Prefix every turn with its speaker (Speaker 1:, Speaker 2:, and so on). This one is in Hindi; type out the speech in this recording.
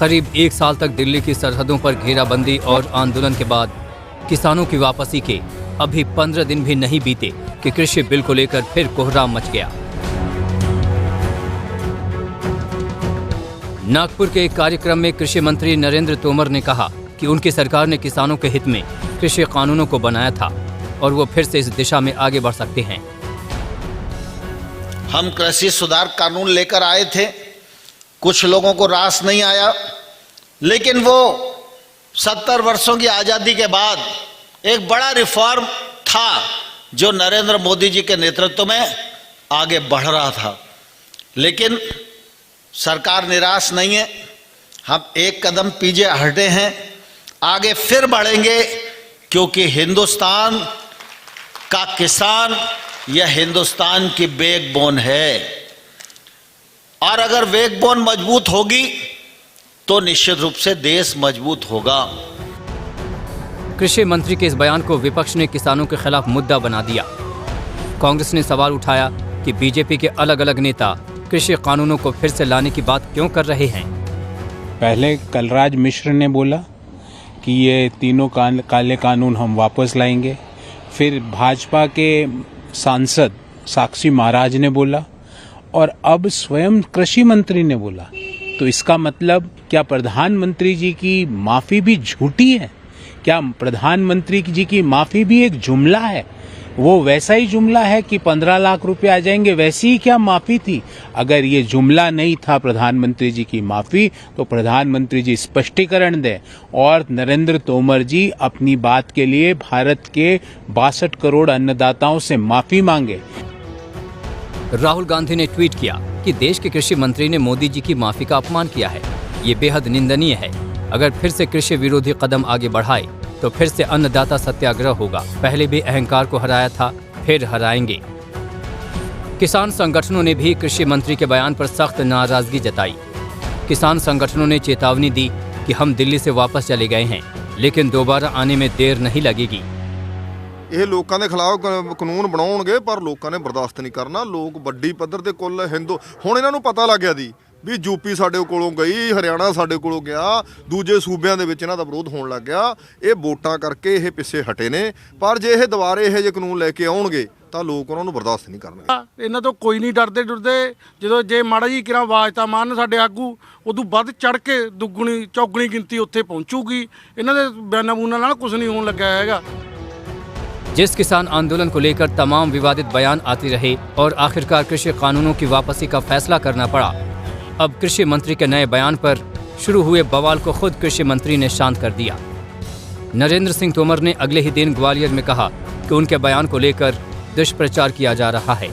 Speaker 1: करीब 1 साल तक दिल्ली की सरहदों पर घेराबंदी और आंदोलन के बाद किसानों की वापसी के अभी 15 दिन भी नहीं बीते कि कृषि बिल को लेकर फिर कोहराम मच गया। नागपुर के एक कार्यक्रम में कृषि मंत्री नरेंद्र तोमर ने कहा कि उनकी सरकार ने किसानों के हित में कृषि कानूनों को बनाया था और वो फिर से इस दिशा में आगे बढ़ सकते हैं।
Speaker 2: हम कृषि सुधार कानून लेकर आए थे, कुछ लोगों को रास नहीं आया, लेकिन वो 70 वर्षों की आज़ादी के बाद एक बड़ा रिफॉर्म था जो नरेंद्र मोदी जी के नेतृत्व में आगे बढ़ रहा था। लेकिन सरकार निराश नहीं है, हम एक कदम पीछे हटे हैं, आगे फिर बढ़ेंगे, क्योंकि हिंदुस्तान का किसान यह हिंदुस्तान की बैकबोन है और अगर बैकबोन मजबूत होगी तो निश्चित रूप से देश मजबूत होगा।
Speaker 1: कृषि मंत्री के इस बयान को विपक्ष ने किसानों के खिलाफ मुद्दा बना दिया। कांग्रेस ने सवाल उठाया कि बीजेपी के अलग अलग नेता कृषि कानूनों को फिर से लाने की बात क्यों कर रहे हैं।
Speaker 3: पहले कलराज मिश्र ने बोला कि ये तीनों काले कानून हम वापस लाएंगे, फिर भाजपा के सांसद साक्षी महाराज ने बोला और अब स्वयं कृषि मंत्री ने बोला। तो इसका मतलब क्या प्रधानमंत्री जी की माफी भी झूठी है? क्या प्रधानमंत्री जी की माफी भी एक जुमला है? वो वैसा ही जुमला है कि 15 लाख रुपए आ जाएंगे, वैसी ही क्या माफी थी? अगर ये जुमला नहीं था प्रधानमंत्री जी की माफी, तो प्रधानमंत्री जी स्पष्टीकरण दें और नरेंद्र तोमर जी अपनी बात के लिए भारत के 62 करोड़ अन्नदाताओं से माफी मांगे।
Speaker 1: राहुल गांधी ने ट्वीट किया कि देश के कृषि मंत्री ने मोदी जी की माफी का अपमान किया है। ये बेहद निंदनीय है। अगर फिर से कृषि विरोधी कदम आगे बढ़ाए तो फिर से अन्नदाता सत्याग्रह होगा। पहले भी अहंकार को हराया था, फिर हराएंगे। किसान संगठनों ने भी कृषि मंत्री के बयान पर सख्त नाराजगी जताई। किसान संगठनों ने चेतावनी दी कि हम दिल्ली से वापस चले गए हैं, लेकिन दोबारा आने में देर नहीं लगेगी।
Speaker 4: ਇਹ ਲੋਕਾਂ ਦੇ ਖਿਲਾਫ ਕਾਨੂੰਨ ਬਣਾਉਣਗੇ ਪਰ ਲੋਕਾਂ ਨੇ ਬਰਦਾਸ਼ਤ ਨਹੀਂ ਕਰਨਾ। ਲੋਕ ਵੱਡੀ ਪੱਧਰ ਤੇ ਕੁੱਲ ਹਿੰਦੂ ਹੁਣ ਇਹਨਾਂ ਨੂੰ ਪਤਾ ਲੱਗ ਗਿਆ ਦੀ ਵੀ ਯੂਪੀ ਸਾਡੇ ਕੋਲੋਂ ਗਈ, ਹਰਿਆਣਾ ਸਾਡੇ ਕੋਲੋਂ ਗਿਆ, ਦੂਜੇ ਸੂਬਿਆਂ ਦੇ ਵਿੱਚ ਇਹਨਾਂ ਦਾ ਵਿਰੋਧ ਹੋਣ ਲੱਗ ਗਿਆ। ਇਹ ਵੋਟਾਂ ਕਰਕੇ ਇਹ ਪਿੱਛੇ ਹਟੇ ਨੇ, ਪਰ ਜੇ ਇਹ ਦੁਬਾਰੇ ਇਹੋ ਜਿਹੇ ਕਾਨੂੰਨ ਲੈ ਕੇ ਆਉਣਗੇ ਤਾਂ ਲੋਕ ਉਹਨਾਂ ਨੂੰ ਬਰਦਾਸ਼ਤ ਨਹੀਂ ਕਰਨਗੇ।
Speaker 5: ਇਹਨਾਂ ਤੋਂ ਕੋਈ ਨਹੀਂ ਡਰਦੇ ਜਦੋਂ ਜੇ ਮਾੜਾ ਜੀ ਕਿਰਾਂ ਆਵਾਜ਼ ਤਾਂ ਮਾਰਨ ਸਾਡੇ ਆਗੂ ਉਦੋਂ ਵੱਧ ਚੜ ਕੇ ਦੁੱਗਣੀ ਚੌਗਣੀ ਗਿਣਤੀ ਉੱਥੇ ਪਹੁੰਚੂਗੀ। ਇਹਨਾਂ ਦੇ ਬਿਆਨਾਂ ਬੂਨਾਂ ਨਾਲ ਕੁਝ नहीं होने लगा हैगा।
Speaker 1: जिस किसान आंदोलन को लेकर तमाम विवादित बयान आते रहे और आखिरकार कृषि कानूनों की वापसी का फैसला करना पड़ा, अब कृषि मंत्री के नए बयान पर शुरू हुए बवाल को खुद कृषि मंत्री ने शांत कर दिया। नरेंद्र सिंह तोमर ने अगले ही दिन ग्वालियर में कहा कि उनके बयान को लेकर दुष्प्रचार किया जा रहा है।